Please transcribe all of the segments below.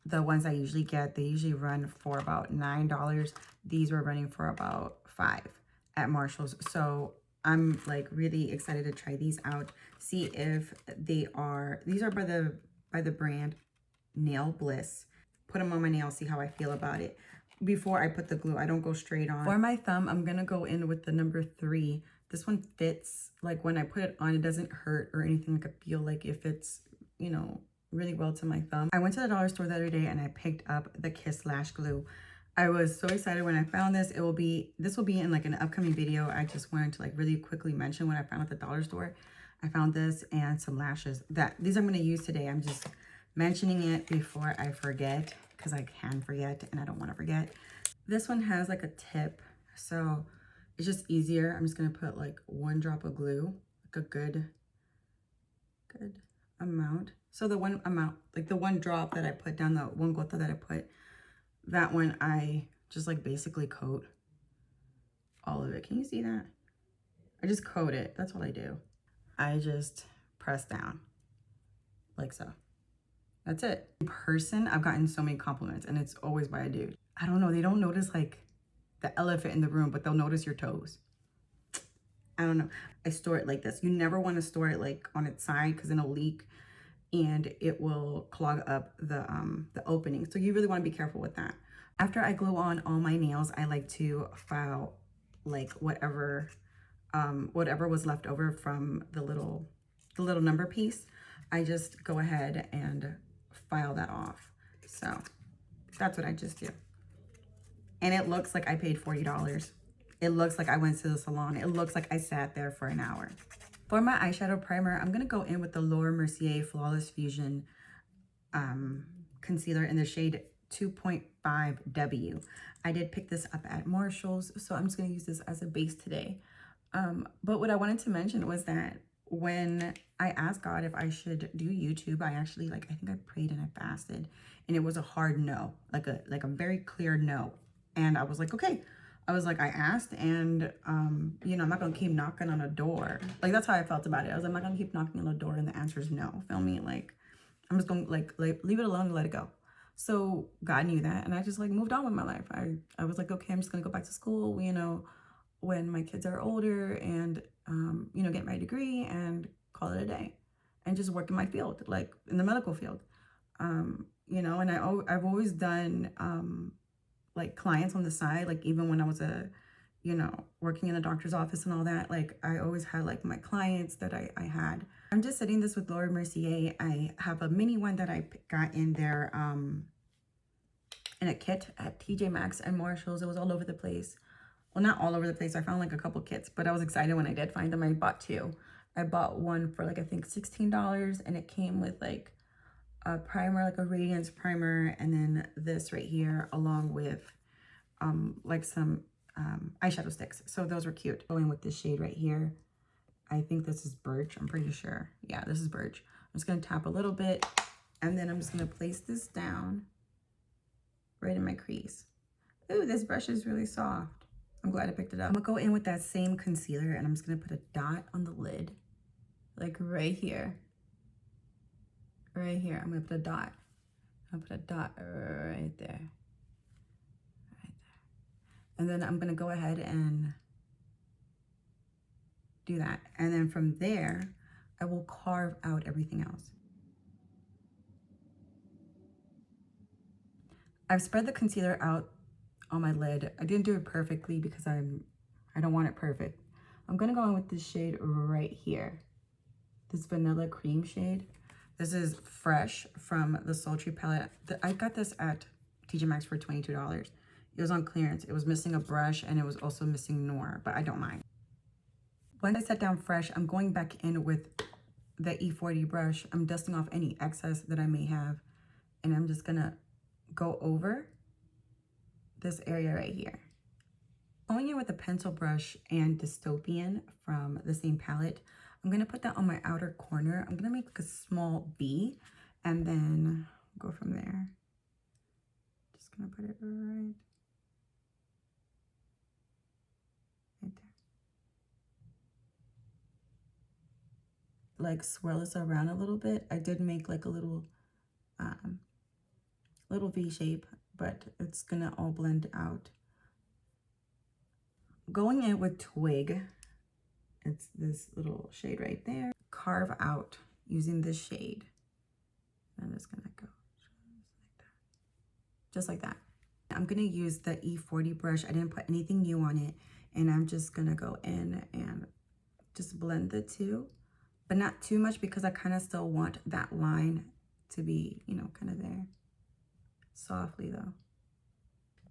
the ones I usually get, they usually run for about $9. These were running for about $5 at Marshall's. So I'm like really excited to try these out, see if these are by the brand Nail Bliss. Put them on my nails, see how I feel about it. Before I put the glue, I don't go straight on. For my thumb, I'm gonna go in with the number 3. This one fits, like when I put it on, it doesn't hurt or anything. Like I feel like it fits, you know, really well to my thumb. I went to the dollar store the other day and I picked up the Kiss Lash Glue. I was so excited when I found this. This will be in like an upcoming video. I just wanted to like really quickly mention when I found at the dollar store. I found this and some lashes. These I'm gonna use today. I'm just mentioning it before I forget, because I can forget and I don't want to forget. This one has like a tip, so it's just easier. I'm just gonna put like 1 drop of glue, like a good amount. So the one amount, like the 1 drop that I put down, the 1 gota that I put, that one I just like basically coat all of it. Can you see that? I just coat it. That's what I do. I just press down like so. That's it. In person, I've gotten so many compliments and it's always by a dude. I don't know, they don't notice like the elephant in the room, but they'll notice your toes. I don't know. I store it like this. You never want to store it like on its side because then it'll leak and it will clog up the opening. So you really want to be careful with that. After I glue on all my nails, I like to file like whatever was left over from the little number piece. I just go ahead and file that off. So that's what I just do. And it looks like I paid $40. It looks like I went to the salon. It looks like I sat there for an hour. For my eyeshadow primer, I'm gonna go in with the Laura Mercier Flawless Fusion concealer in the shade 2.5W. I did pick this up at Marshall's, so I'm just gonna use this as a base today. But what I wanted to mention was that when I asked God if I should do YouTube, I actually I think I prayed and I fasted, and it was a hard no, like a very clear no. And I was like, okay. I was like, I asked, and you know, I'm not gonna keep knocking on a door. Like that's how I felt about it. I was like, I'm not gonna keep knocking on a door and the answer is no. Feel me? Like I'm just gonna like leave it alone and let it go. So God knew that, and I just like moved on with my life. I was like, okay, I'm just gonna go back to school, you know, when my kids are older, and you know, get my degree and call it a day, and just work in my field, like in the medical field. You know, and I've always done like clients on the side, like even when I was you know, working in the doctor's office and all that, like I always had like my clients that I had. I'm just setting this with Laura Mercier. I have a mini one that I got in there in a kit at TJ Maxx and Marshall's. It was all over the place. Well, not all over the place. I found like a couple kits, but I was excited when I did find them. I bought 2. I bought one for like, I think $16, and it came with like a primer, like a radiance primer, and then this right here along with like some eyeshadow sticks. So those were cute. Going with this shade right here. I think this is Birch. I'm pretty sure. Yeah, this is Birch. I'm just going to tap a little bit, and then I'm just going to place this down right in my crease. Ooh, this brush is really soft. I'm glad I picked it up. I'm going to go in with that same concealer, and I'm just going to put a dot on the lid, like right here. Right here. I'm going to put a dot. I'll put a dot right there. And then I'm gonna go ahead and do that. And then from there, I will carve out everything else. I've spread the concealer out on my lid. I didn't do it perfectly because I don't want it perfect. I'm gonna go in with this shade right here. This vanilla cream shade. This is Fresh from the Sultry palette. I got this at TJ Maxx for $22. It was on clearance. It was missing a brush and it was also missing Noir, but I don't mind. When I set down Fresh, I'm going back in with the E40 brush. I'm dusting off any excess that I may have, and I'm just gonna go over this area right here. Going in with a pencil brush and Dystopian from the same palette, I'm gonna put that on my outer corner. I'm gonna make like a small V and then go from there. Just gonna put it right there. Like swirl this around a little bit. I did make like a little little V shape, but it's gonna all blend out. Going in with Twig, it's this little shade right there. Carve out using this shade. I'm just gonna go just like that. I'm gonna use the E40 brush. I didn't put anything new on it, and I'm just gonna go in and just blend the two, but not too much because I kind of still want that line to be, you know, kind of there. Softly though.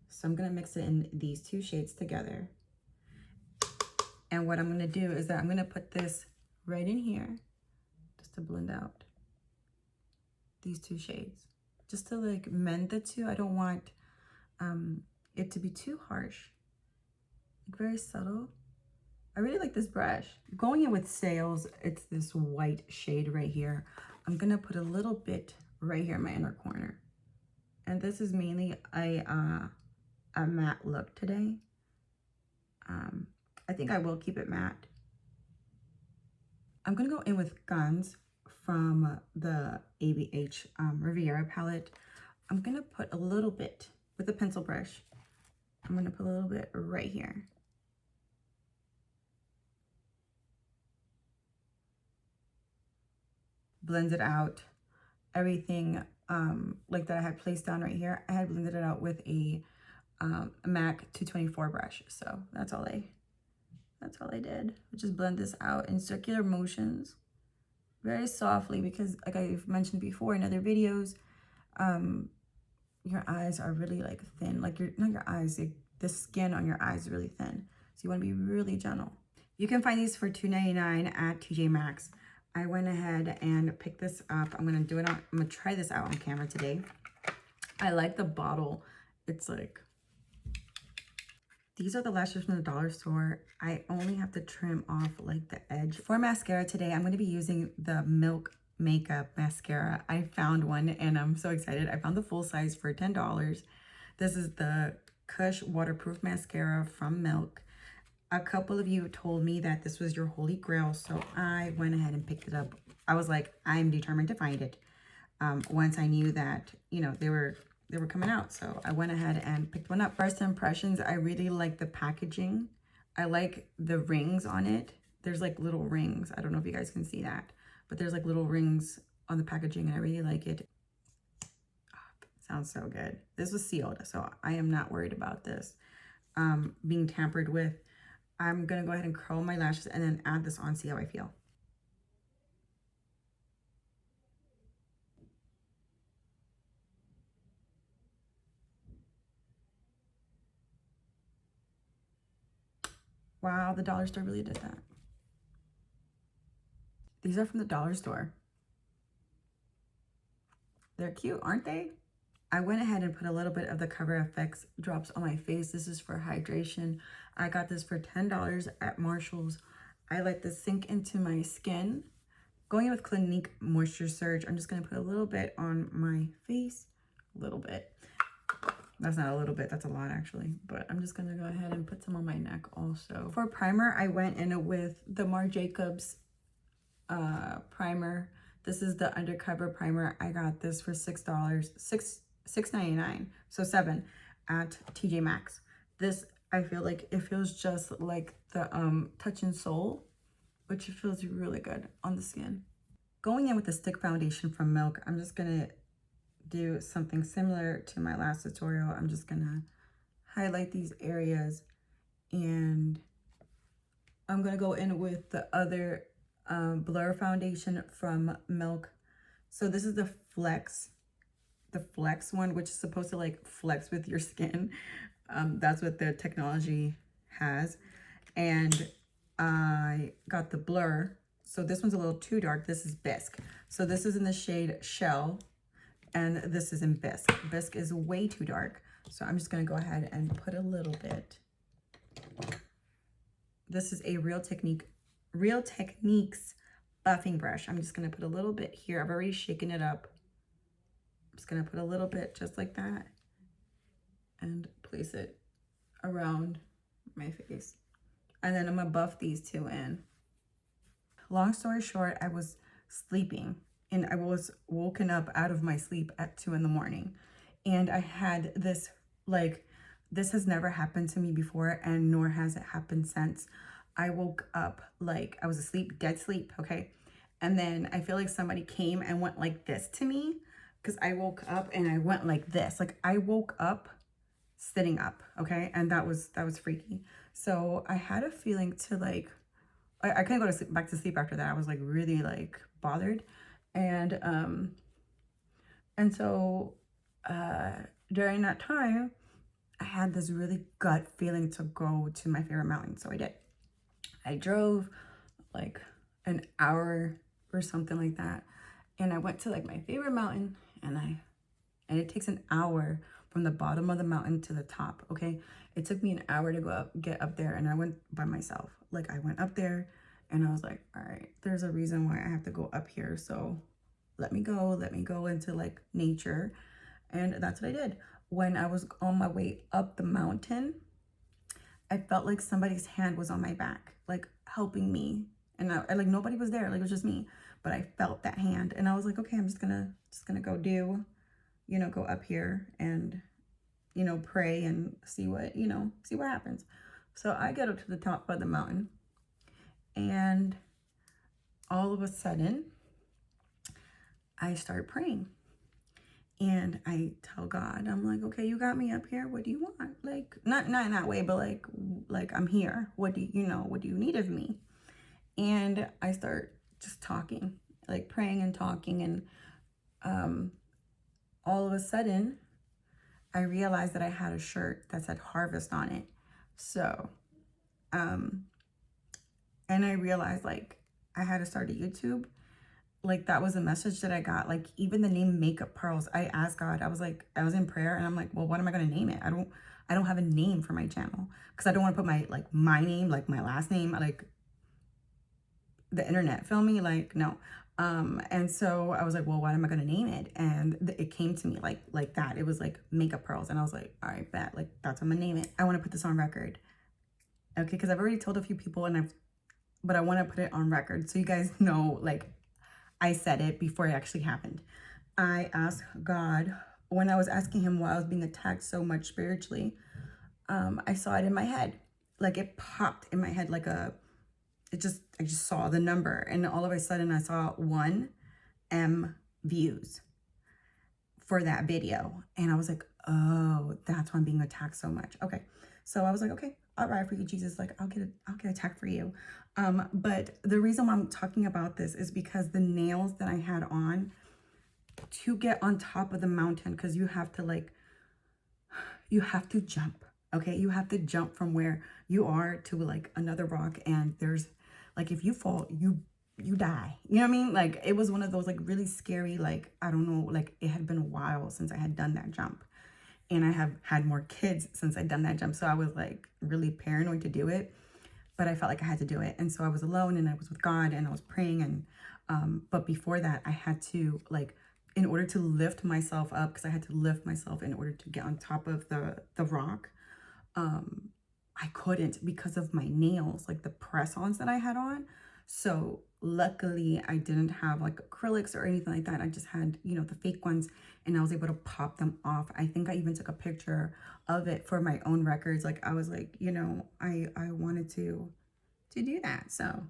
So I'm gonna mix it in these two shades together. And what I'm gonna do is that I'm gonna put this right in here just to blend out these two shades. Just to like mend the two. I don't want it to be too harsh. Like very subtle. I really like this brush. Going in with Sales, it's this white shade right here. I'm gonna put a little bit right here in my inner corner. And this is mainly a matte look today. I think I will keep it matte. I'm gonna go in with Guns from the ABH Riviera palette. I'm gonna put a little bit with a pencil brush. I'm gonna put a little bit right here. Blend it out. Everything like that I had placed down right here, I had blended it out with a MAC 224 brush. So that's all I did. Just blend this out in circular motions very softly, because like I've mentioned before in other videos, your eyes are really like thin, like not your eyes, the skin on your eyes is really thin. So you want to be really gentle. You can find these for $2.99 at TJ Maxx. I went ahead and picked this up. I'm gonna try this out on camera today. I like the bottle. It's like, these are the lashes from the dollar store. I only have to trim off like the edge. For mascara today, I'm gonna be using the Milk Makeup mascara. I found one and I'm so excited. I found the full size for $10. This is the Kush Waterproof Mascara from Milk. A couple of you told me that this was your holy grail, so I went ahead and picked it up. I was like, I'm determined to find it. Once I knew that, you know, they were coming out, so I went ahead and picked one up. First impressions, I really like the packaging. I like the rings on it. There's like little rings. I don't know if you guys can see that, but there's like little rings on the packaging, and I really like it. Oh, sounds so good. This was sealed, so I am not worried about this being tampered with. I'm gonna go ahead and curl my lashes and then add this on, see how I feel. Wow, the dollar store really did that. These are from the dollar store. They're cute, aren't they? I went ahead and put a little bit of the Cover FX drops on my face. This is for hydration. I got this for $10 at Marshall's. I let this sink into my skin. Going in with Clinique Moisture Surge, I'm just gonna put a little bit on my face. A little bit. That's not a little bit, that's a lot actually. But I'm just gonna go ahead and put some on my neck also. For primer, I went in with the Marc Jacobs primer. This is the Undercover primer. I got this for $6, $6.99, so $7 at TJ Maxx. This, I feel like it feels just like the Touch and Soul, which feels really good on the skin. Going in with the stick foundation from Milk, I'm just gonna do something similar to my last tutorial. I'm just gonna highlight these areas, and I'm gonna go in with the other blur foundation from Milk. So this is the flex one, which is supposed to like flex with your skin. That's what the technology has. And I got the blur. So this one's a little too dark. This is Bisque. So this is in the shade Shell, and this is in Bisque. Bisque is way too dark. So I'm just gonna go ahead and put a little bit. This is a Real Techniques buffing brush. I'm just gonna put a little bit here. I've already shaken it up. I'm just gonna put a little bit just like that and place it around my face. And then I'm gonna buff these two in. Long story short, I was sleeping and I was woken up out of my sleep at 2 in the morning. And I had this, like, this has never happened to me before, and nor has it happened since. I woke up, like, I was asleep, dead sleep, okay? And then I feel like somebody came and went like this to me, because I woke up and I went like this. Like, I woke up sitting up, okay? And that was freaky. So I had a feeling to, like, I couldn't go to sleep, back to sleep after that. I was like really like bothered. And so during that time, I had this really gut feeling to go to my favorite mountain. So I did. I drove like an hour or something like that. And I went to like my favorite mountain, and it takes an hour from the bottom of the mountain to the top, okay? It took me an hour to go up, get up there, and I went by myself. Like, I went up there and I was like, all right, there's a reason why I have to go up here. So let me go into like nature. And that's what I did. When I was on my way up the mountain, I felt like somebody's hand was on my back, like helping me. And I like, nobody was there, like it was just me. But I felt that hand, and I was like, okay, I'm just gonna go do, go up here and, pray and see what happens. So I get up to the top of the mountain, and all of a sudden I start praying. And I tell God, I'm like, okay, you got me up here. What do you want? Like, not in that way, but like I'm here. What do you need of me? And I start just talking, like praying and talking. And all of a sudden, I realized that I had a shirt that said harvest on it. So, and I realized like I had to start a YouTube. Like, that was a message that I got. Like, even the name Makeup Pearls, I asked God. I was in prayer, and I'm like, well, what am I gonna name it? I don't have a name for my channel, because I don't want to put my name, like my last name, like the internet, feel me? Like, no. And so I was like, well, what am I gonna name it? And it came to me like that. It was like Makeup Pearls, and I was like, all right, bet, like that's what I'm gonna name it. I want to put this on record, okay? Because I've already told a few people, but I want to put it on record so you guys know, like, I said it before it actually happened. I asked God, when I was asking him why I was being attacked so much spiritually, I saw it in my head. Like, it popped in my head like I just saw the number, and all of a sudden I saw 1M views for that video. And I was like, oh, that's why I'm being attacked so much. Okay. So I was like, okay, I'll ride for you, Jesus. Like, I'll get attacked for you. But the reason why I'm talking about this is because the nails that I had on to get on top of the mountain, because you have to jump. Okay. You have to jump from where you are to like another rock. And there's like, if you fall, you die. You know what I mean? Like, it was one of those like really scary, like, I don't know, like it had been a while since I had done that jump. And I have had more kids since I'd done that jump. So I was like really paranoid to do it, but I felt like I had to do it. And so I was alone, and I was with God, and I was praying. And, but before that, I had to, like, in order to lift myself up, because I had to lift myself in order to get on top of the rock. I couldn't, because of my nails, like the press-ons that I had on. So luckily I didn't have like acrylics or anything like that. I just had, the fake ones, and I was able to pop them off. I think I even took a picture of it for my own records. Like, I was like, I wanted to do that. So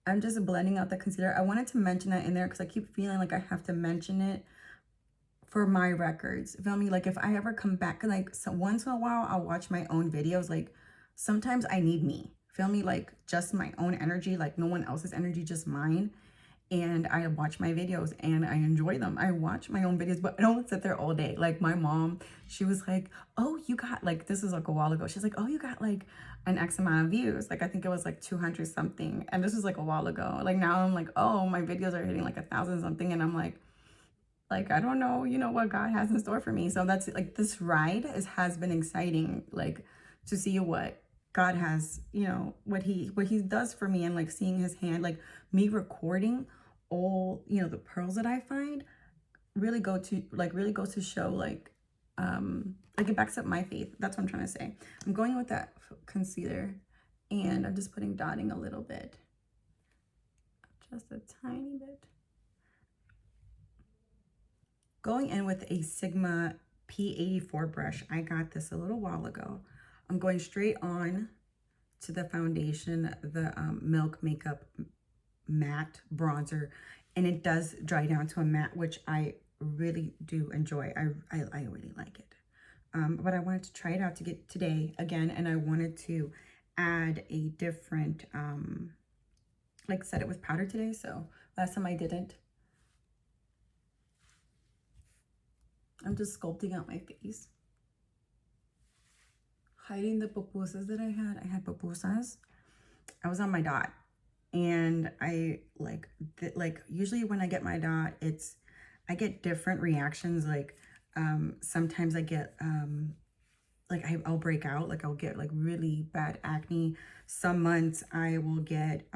I'm just blending out the concealer. I wanted to mention that in there because I keep feeling like I have to mention it for my records. Feel me? Like, if I ever come back, like, so once in a while I'll watch my own videos. Like, sometimes I need me. Feel me? Like, just my own energy, like no one else's energy, just mine. And I watch my videos and I enjoy them. I watch my own videos, but I don't sit there all day. Like, my mom, she was like, oh, you got, like, this is like a while ago. She's like, oh, you got like an X amount of views. Like, I think it was like 200 something. And this was like a while ago. Like, now I'm like, oh, my videos are hitting like 1,000 something. And I'm like, I don't know, what God has in store for me. So that's like, this ride has been exciting, like, to see what God has, what he does for me, and like seeing his hand, like me recording all, the pearls that I find really goes to show like it backs up my faith. That's what I'm trying to say. I'm going with that concealer, and I'm just dotting a little bit, just a tiny bit. Going in with a Sigma P84 brush. I got this a little while ago. I'm going straight on to the foundation, the Milk Makeup Matte Bronzer, and it does dry down to a matte, which I really do enjoy. I really like it. But I wanted to try it out to get today again, and I wanted to add a different, like set it with powder today, so last time I didn't. I'm just sculpting out my face. Hiding the pupusas that I had. I had pupusas. I was on my dot. And I like usually when I get my dot, I get different reactions. Like sometimes I get like I'll break out, like I'll get like really bad acne. Some months I will get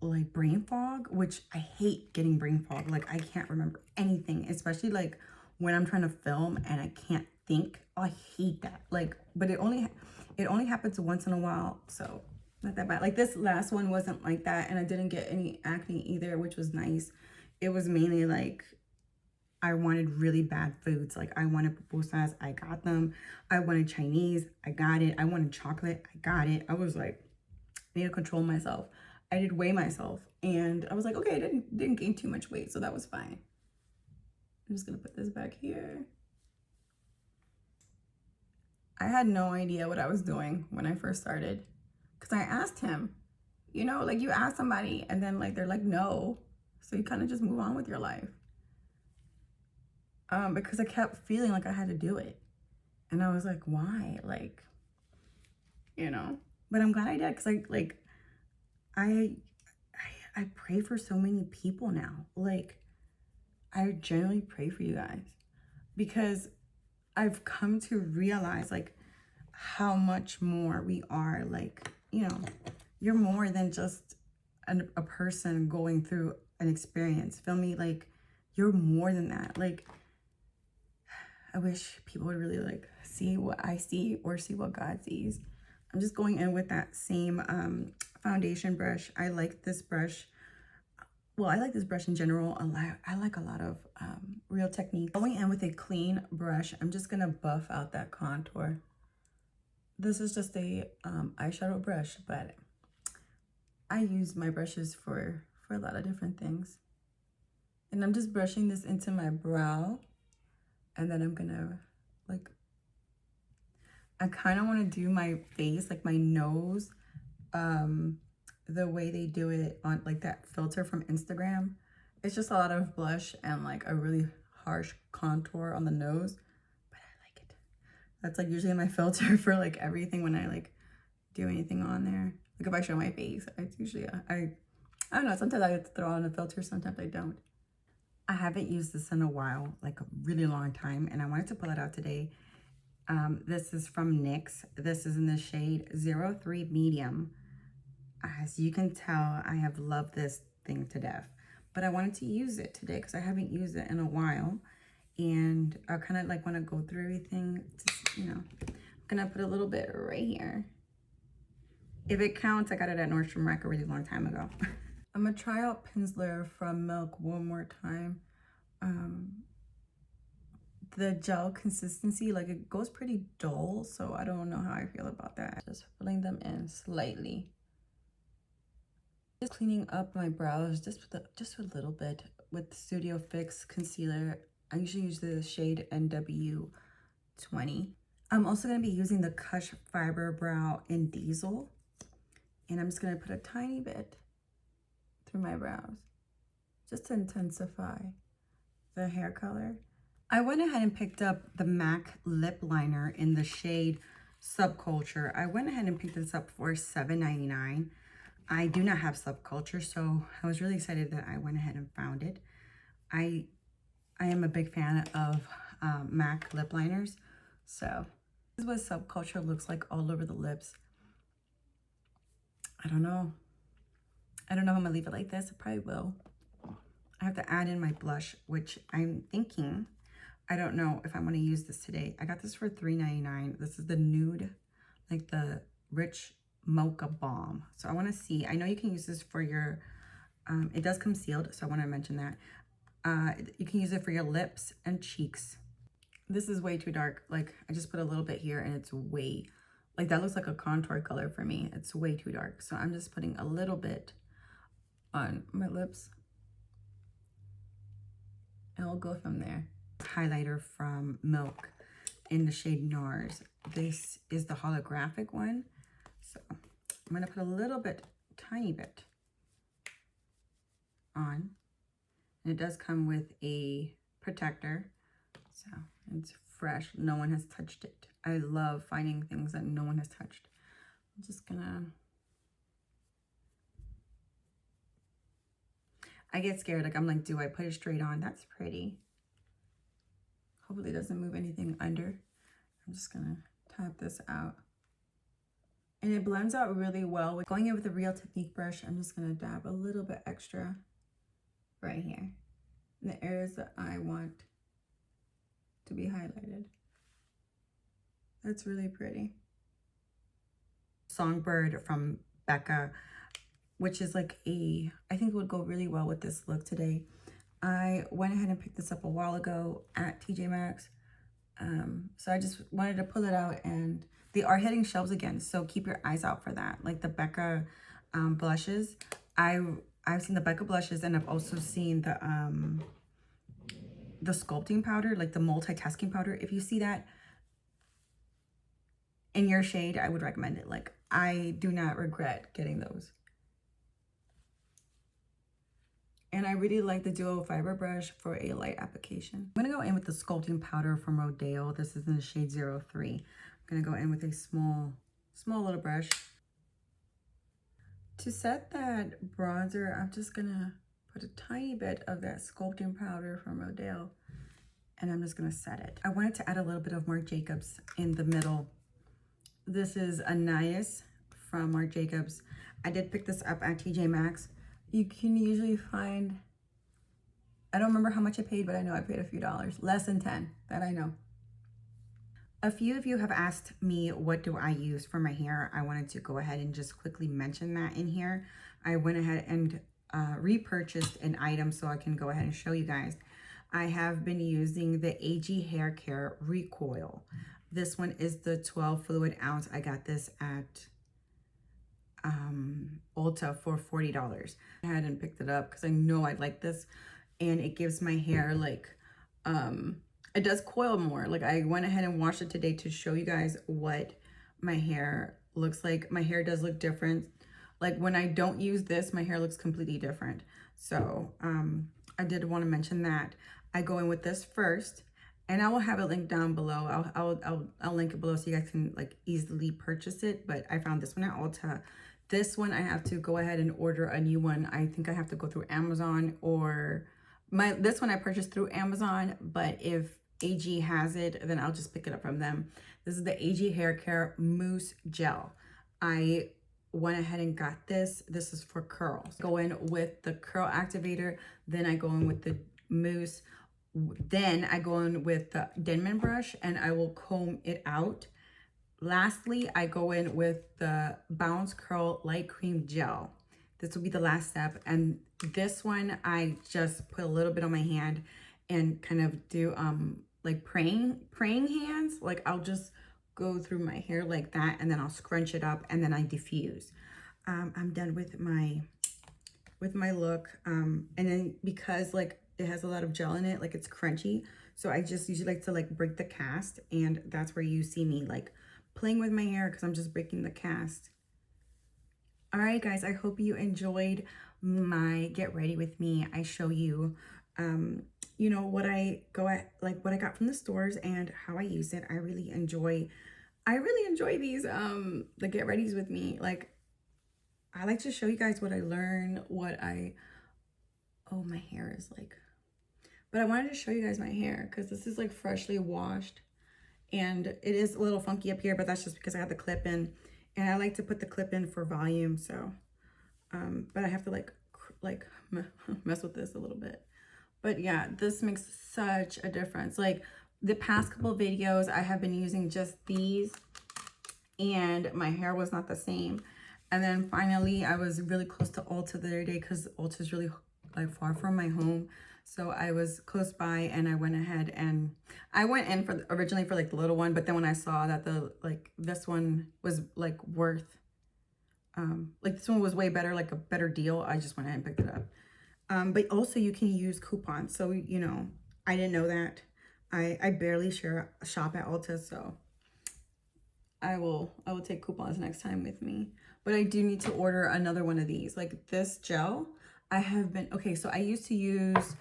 like brain fog, which I hate getting brain fog. Like I can't remember anything, especially like when I'm trying to film and I can't think. Oh, I hate that. Like, but it only happens once in a while, so not that bad. Like this last one wasn't like that, and I didn't get any acne either, which was nice. It was mainly like I wanted really bad foods. Like I wanted pupusas, I got them. I wanted Chinese, I got it. I wanted chocolate, I got it. I was like, I need to control myself. I did weigh myself, and I was like, okay, I didn't gain too much weight, so that was fine. I'm just gonna put this back here. I had no idea what I was doing when I first started, because I asked him, you know, like you ask somebody and then like they're like no, so you kind of just move on with your life. Because I kept feeling like I had to do it, and I was like, why? Like, you know. But I'm glad I did, because I pray for so many people now. Like, I genuinely pray for you guys, because I've come to realize like how much more we are. Like, you know, you're more than just a person going through an experience. Feel me? Like, you're more than that. Like, I wish people would really like see what I see, or see what God sees. I'm just going in with that same foundation brush. I like this brush. Well, I like this brush in general a lot. I like a lot of Real Techniques. Going in with a clean brush, I'm just gonna buff out that contour. This is just a eyeshadow brush, but I use my brushes for a lot of different things. And I'm just brushing this into my brow, and then I'm gonna like, I kind of want to do my face, like my nose, the way they do it on like that filter from Instagram. It's just a lot of blush and like a really harsh contour on the nose, but I like it. That's like usually my filter for like everything when I like do anything on there. Like if I show my face, it's usually I don't know, sometimes I have to throw on a filter, sometimes I don't. I haven't used this in a while, like a really long time, and I wanted to pull it out today. This is from NYX. This is in the shade 03 Medium. As you can tell, I have loved this thing to death, but I wanted to use it today because I haven't used it in a while, and I kind of like want to go through everything. Just, you know, I'm gonna put a little bit right here. If it counts, I got it at Nordstrom Rack a really long time ago. I'm gonna try out Pinsler from Milk one more time. The gel consistency, like it goes pretty dull, so I don't know how I feel about that. Just filling them in slightly. Just cleaning up my brows just a little bit with Studio Fix concealer. I usually use the shade NW20. I'm also going to be using the Kush Fiber Brow in Diesel, and I'm just going to put a tiny bit through my brows just to intensify the hair color. I went ahead and picked up the MAC lip liner in the shade Subculture. I went ahead and picked this up for $7.99. I do not have Subculture, so I was really excited that I went ahead and found it. I am a big fan of MAC lip liners, so this is what Subculture looks like all over the lips. I don't know if I'm gonna leave it like this. I probably will. I have to add in my blush, which I'm thinking, I don't know if I'm going to use this today. I got this for $3.99. This is the nude, like the rich mocha balm. So I want to see. I know you can use this for your, it does come sealed, so I want to mention that. You can use it for your lips and cheeks. This is way too dark. Like, I just put a little bit here and it's way, like, that looks like a contour color for me. It's way too dark. So I'm just putting a little bit on my lips. And we'll go from there. Highlighter from Milk in the shade NARS. This is the holographic one. So I'm gonna put a little bit, tiny bit on. And it does come with a protector. So it's fresh. No one has touched it. I love finding things that no one has touched. I'm just gonna... I get scared. Like, I'm like, do I put it straight on? That's pretty. Hopefully it doesn't move anything under. I'm just gonna tap this out. And it blends out really well. Going in with a Real Technique brush, I'm just gonna dab a little bit extra right here in the areas that I want to be highlighted. That's really pretty. Songbird from Becca, which is like a, I think would go really well with this look today. I went ahead and picked this up a while ago at TJ Maxx. So I just wanted to pull it out, and they are hitting shelves again. So keep your eyes out for that. Like the Becca blushes. I've seen the Becca blushes, and I've also seen the sculpting powder, like the multitasking powder. If you see that in your shade, I would recommend it. Like, I do not regret getting those. And I really like the duo fiber brush for a light application. I'm gonna go in with the sculpting powder from Rodeo. This is in the shade 03. I'm gonna go in with a small little brush. To set that bronzer, I'm just gonna put a tiny bit of that sculpting powder from Rodeo, and I'm just gonna set it. I wanted to add a little bit of Marc Jacobs in the middle. This is Anais from Marc Jacobs. I did pick this up at TJ Maxx. You can usually find, I don't remember how much I paid, but I know I paid a few dollars, less than 10, that I know. A few of you have asked me, what do I use for my hair? I wanted to go ahead and just quickly mention that in here. I went ahead and repurchased an item so I can go ahead and show you guys. I have been using the AG Hair Care Recoil. This one is the 12 fluid ounce. I got this at Ulta for $40. I hadn't picked it up because I know I like this, and it gives my hair like it does coil more. Like, I went ahead and washed it today to show you guys what my hair looks like. My hair does look different. Like, when I don't use this, my hair looks completely different. So I did want to mention that. I go in with this first, and I will have it linked down below. I'll link it below so you guys can like easily purchase it. But I found this one at Ulta. This one I have to go ahead and order a new one. I think I have to go through Amazon, or this one I purchased through Amazon, but if AG has it, then I'll just pick it up from them. This is the AG Hair Care Mousse Gel. I went ahead and got this. This is for curls. Go in with the curl activator, then I go in with the mousse, then I go in with the Denman brush, and I will comb it out. Lastly, I go in with the Bounce Curl Light Cream Gel. This will be the last step. And this one, I just put a little bit on my hand and kind of do like praying hands. Like, I'll just go through my hair like that, and then I'll scrunch it up, and then I diffuse. I'm done with my look. And then because like it has a lot of gel in it, like it's crunchy, so I just usually like to like break the cast, and that's where you see me like playing with my hair, because I'm just breaking the cast. All right, guys, I hope you enjoyed my get ready with me. I show you, you know, what I got from the stores and how I use it. I really enjoy these, the get readies with me. Like, I like to show you guys what I learn, oh, my hair is like, but I wanted to show you guys my hair because this is like freshly washed. And it is a little funky up here, but that's just because I have the clip in, and I like to put the clip in for volume. So, but I have to like mess with this a little bit. But yeah, this makes such a difference. Like, the past couple of videos, I have been using just these, and my hair was not the same. And then finally, I was really close to Ulta the other day because Ulta is really like far from my home. So I was close by and I went ahead and I went in for originally for like the little one, but then when I saw that the like this one was like worth like this one was way better, like a better deal, I just went ahead and picked it up. But also you can use coupons. So, you know, I didn't know that. I barely shop at Ulta, so I will take coupons next time with me. But I do need to order another one of these. Like this gel, I have been, okay, so I used to use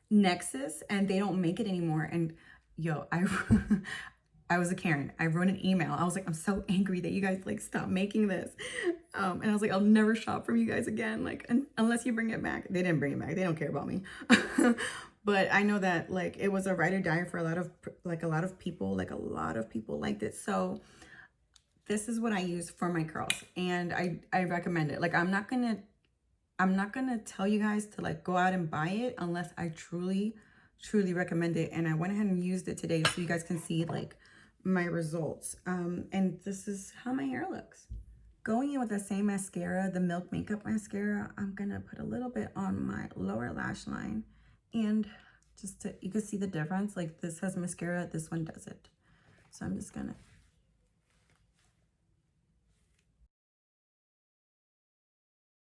Nexus and they don't make it anymore. And yo, I was a Karen. I wrote an email. I was like, I'm so angry that you guys like stop making this. And I was like, I'll never shop from you guys again. Like, unless you bring it back. They didn't bring it back. They don't care about me. But I know that like it was a ride or die for a lot of people. Like a lot of people liked it. So this is what I use for my curls, and I recommend it. Like I'm not gonna tell you guys to like go out and buy it unless I truly recommend it. And I went ahead and used it today so you guys can see like my results. And this is how my hair looks. Going in with the same mascara, the Milk Makeup mascara, I'm gonna put a little bit on my lower lash line, and just to, you can see the difference. Like this has mascara, this one doesn't. So I'm just gonna